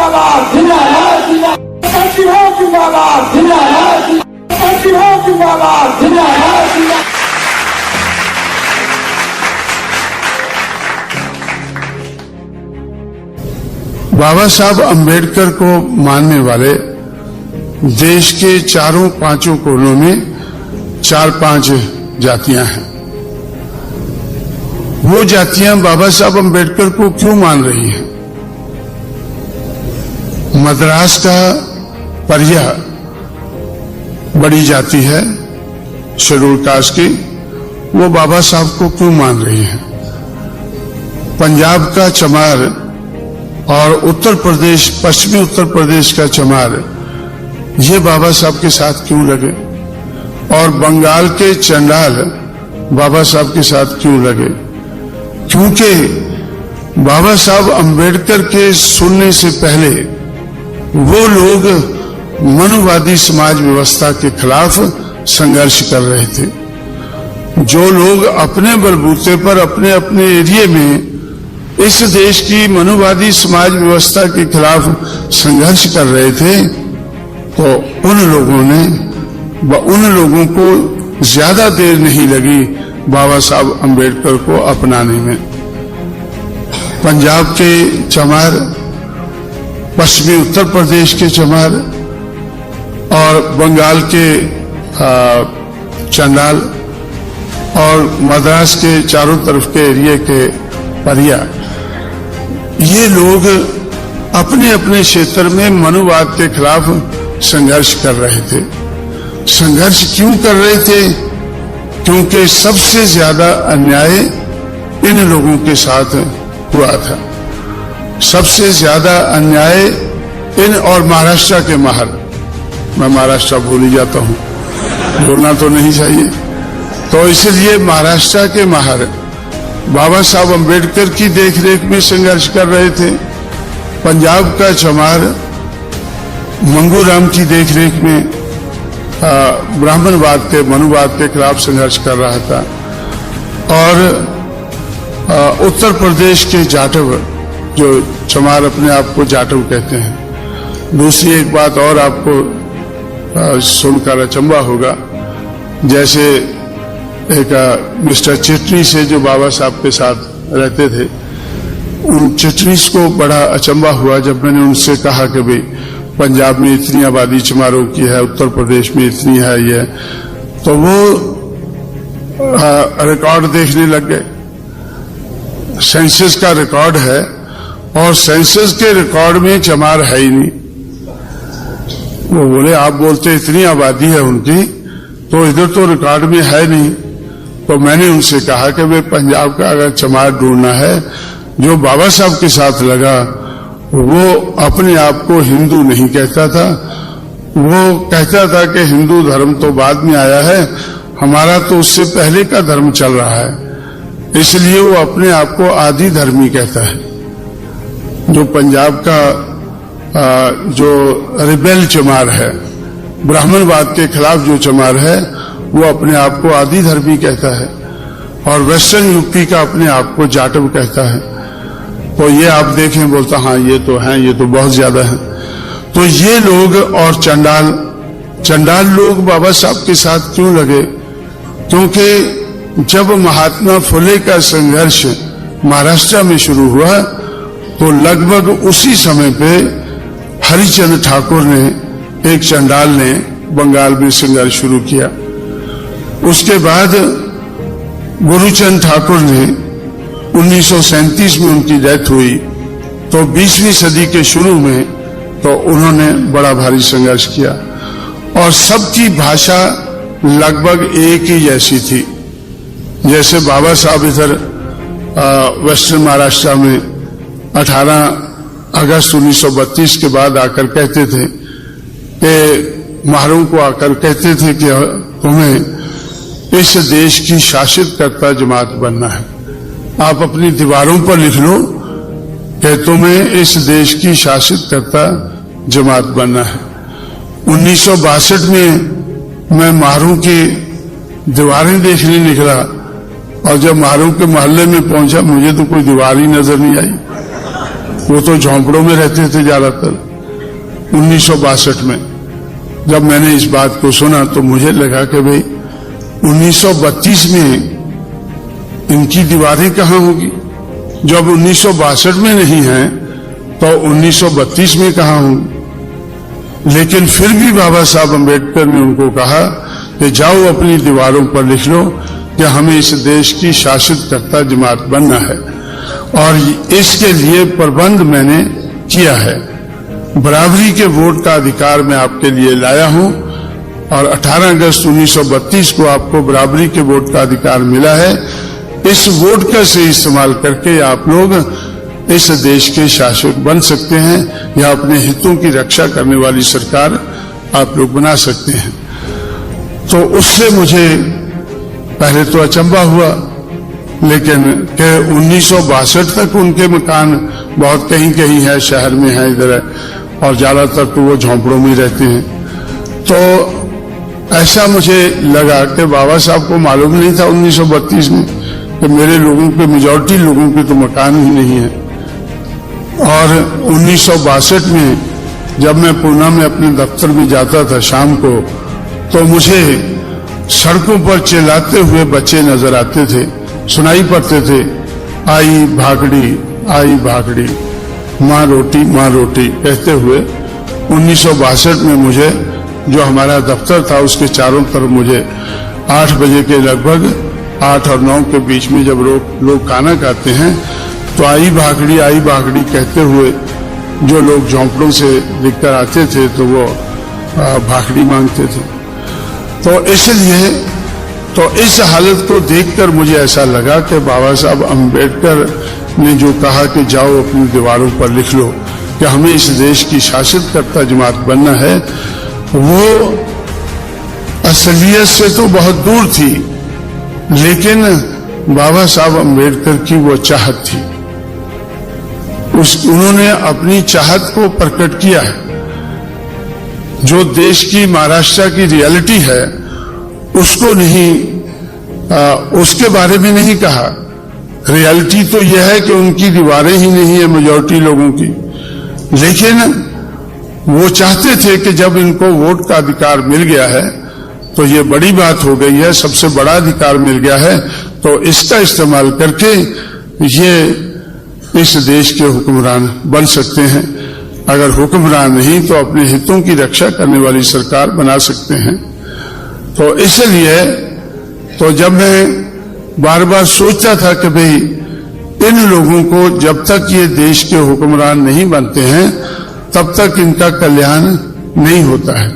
जिंदाबाद जिंदाबाद जिंदाबाद जिंदाबाद जिंदाबाद जिंदाबाद। बाबा साहब अंबेडकर को मानने वाले देश के चारों पांचों कोनों में 4-5 जातियां हैं। वो जातियां बाबा साहब अंबेडकर को क्यों मान रही हैं? मद्रास का परिया बड़ी जाति है शेड्यूल कास्ट की, वो बाबा साहब को क्यों मान रही है? पंजाब का चमार और उत्तर प्रदेश, पश्चिमी उत्तर प्रदेश का चमार, ये बाबा साहब के साथ क्यों लगे? और बंगाल के चंडाल बाबा साहब के साथ क्यों लगे? क्योंकि बाबा साहब अंबेडकर के सुनने से पहले वो लोग मनुवादी समाज व्यवस्था के खिलाफ संघर्ष कर रहे थे। जो लोग अपने बलबूते पर अपने अपने एरिया में इस देश की मनुवादी समाज व्यवस्था के खिलाफ संघर्ष कर रहे थे, तो उन लोगों को ज्यादा देर नहीं लगी बाबा साहब अंबेडकर को अपनाने में। पंजाब के चमार, पश्चिमी उत्तर प्रदेश के चमार और बंगाल के चंडाल और मद्रास के चारों तरफ के एरिया के परिया, ये लोग अपने अपने क्षेत्र में मनुवाद के खिलाफ संघर्ष कर रहे थे। संघर्ष क्यों कर रहे थे? क्योंकि सबसे ज्यादा अन्याय इन लोगों के साथ हुआ था। सबसे ज्यादा अन्याय इन, और महाराष्ट्र के महार, मैं महाराष्ट्र भूल ही जाता हूं, बोलना तो नहीं चाहिए, तो इसलिए महाराष्ट्र के महार बाबा साहब अंबेडकर की देखरेख में संघर्ष कर रहे थे। पंजाब का चमार मंगूराम की देखरेख में ब्राह्मणवाद के, मनुवाद के खिलाफ संघर्ष कर रहा था। और उत्तर प्रदेश के जाटव, जो चमार अपने आप को जाटव कहते हैं। दूसरी एक बात और आपको सुनकर अचंभा होगा, जैसे एक मिस्टर चिटनीस से जो बाबा साहब के साथ रहते थे, उन चिटनीस को बड़ा अचंभा हुआ जब मैंने उनसे कहा कि भाई पंजाब में इतनी आबादी चमारों की है, उत्तर प्रदेश में इतनी है ये, तो वो रिकॉर्ड देखने लग गए। सेंसस का रिकॉर्ड है और सेंसस के रिकॉर्ड में चमार है ही नहीं। वो बोले आप बोलते इतनी आबादी है उनकी, तो इधर तो रिकॉर्ड में है नहीं। तो मैंने उनसे कहा कि वे पंजाब का अगर चमार ढूंढना है, जो बाबा साहब के साथ लगा वो अपने आप को हिंदू नहीं कहता था, वो कहता था कि हिंदू धर्म तो बाद में आया है, हमारा तो उससे पहले का धर्म चल रहा है, इसलिए वो अपने आप को आदि धर्मी कहता है। जो पंजाब का जो रिबेल चमार है, ब्राह्मणवाद के खिलाफ जो चमार है, वो अपने आप को आदि धर्मी कहता है, और वेस्टर्न यूपी का अपने आप को जाटव कहता है। तो ये आप देखें, बोलता हाँ ये तो है, ये तो बहुत ज्यादा है। तो ये लोग और चंडाल लोग बाबा साहब के साथ क्यों लगे? क्योंकि जब महात्मा फुले का संघर्ष महाराष्ट्र में शुरू हुआ, तो लगभग उसी समय पे हरिचंद ठाकुर ने, एक चंडाल ने बंगाल में संघर्ष शुरू किया। उसके बाद गुरुचंद ठाकुर ने 1937 में उनकी डेथ हुई, तो 20वीं सदी के शुरू में तो उन्होंने बड़ा भारी संघर्ष किया, और सबकी भाषा लगभग एक ही जैसी थी। जैसे बाबा साहब इधर वेस्टर्न महाराष्ट्र में 18 अगस्त 1932 के बाद आकर कहते थे कि महारों को आकर कहते थे कि तुम्हें इस देश की शासित करता जमात बनना है। आप अपनी दीवारों पर लिख लो कि तुम्हें इस देश की शासित करता जमात बनना है। 1962 में मैं महारों की दीवारें देखने निकला, और जब महारों के मोहल्ले में पहुंचा, मुझे तो कोई दीवार ही नजर नहीं आई। वो तो झोंपड़ों में रहते थे ज्यादातर। 1962 में जब मैंने इस बात को सुना तो मुझे लगा कि भाई 1932 में इनकी दीवारें कहां होगी? जब 1962 में नहीं है तो 1932 में कहां होंगी? लेकिन फिर भी बाबा साहब अम्बेडकर ने उनको कहा कि जाओ अपनी दीवारों पर लिख लो कि हमें इस देश की शासितकर्ता जमात बनना है, और इसके लिए प्रबंध मैंने किया है। बराबरी के वोट का अधिकार मैं आपके लिए लाया हूं, और 18 अगस्त 1932 को आपको बराबरी के वोट का अधिकार मिला है। इस वोट का से इस्तेमाल करके आप लोग इस देश के शासक बन सकते हैं, या अपने हितों की रक्षा करने वाली सरकार आप लोग बना सकते हैं। तो उससे मुझे पहले तो अचंभा हुआ, लेकिन 1962 तक उनके मकान बहुत कहीं कहीं है, शहर में है, इधर है, और ज्यादातर तो वो झोंपड़ों में रहते हैं। तो ऐसा मुझे लगा कि बाबा साहब को मालूम नहीं था 1932 में कि मेरे लोगों के, मेजॉरिटी लोगों के तो मकान ही नहीं है। और 1962 में जब मैं पूना में अपने दफ्तर में जाता था शाम को, तो मुझे सड़कों पर चिल्लाते हुए बच्चे नजर आते थे, सुनाई पड़ते थे, आई भागड़ी, माँ रोटी कहते हुए। 1962 में मुझे, जो हमारा दफ्तर था उसके चारों तरफ मुझे 8 बजे के लगभग, 8 और 9 के बीच में जब लोग खाना खाते हैं तो आई भागड़ी कहते हुए जो लोग झोंपड़ों से दिखकर आते थे तो वो भागड़ी मांगते थे। तो इसलिए तो इस हालत को देखकर मुझे ऐसा लगा कि बाबा साहब अम्बेडकर ने जो कहा कि जाओ अपनी दीवारों पर लिख लो कि हमें इस देश की शासितकर्ता जमात बनना है, वो असलियत से तो बहुत दूर थी, लेकिन बाबा साहब अम्बेडकर की वो चाहत थी। उन्होंने अपनी चाहत को प्रकट किया है। जो देश की, महाराष्ट्र की रियलिटी है उसको नहीं, उसके बारे में नहीं कहा। रियलिटी तो यह है कि उनकी दीवारें ही नहीं है मेजॉरिटी लोगों की, लेकिन वो चाहते थे कि जब इनको वोट का अधिकार मिल गया है तो ये बड़ी बात हो गई है, सबसे बड़ा अधिकार मिल गया है, तो इसका इस्तेमाल करके ये इस देश के हुक्मरान बन सकते हैं। अगर हुक्मरान नहीं तो अपने हितों की रक्षा करने वाली सरकार बना सकते हैं। तो इसलिए तो जब मैं बार बार सोचता था कि भाई इन लोगों को जब तक ये देश के हुक्मरान नहीं बनते हैं तब तक इनका कल्याण नहीं होता है।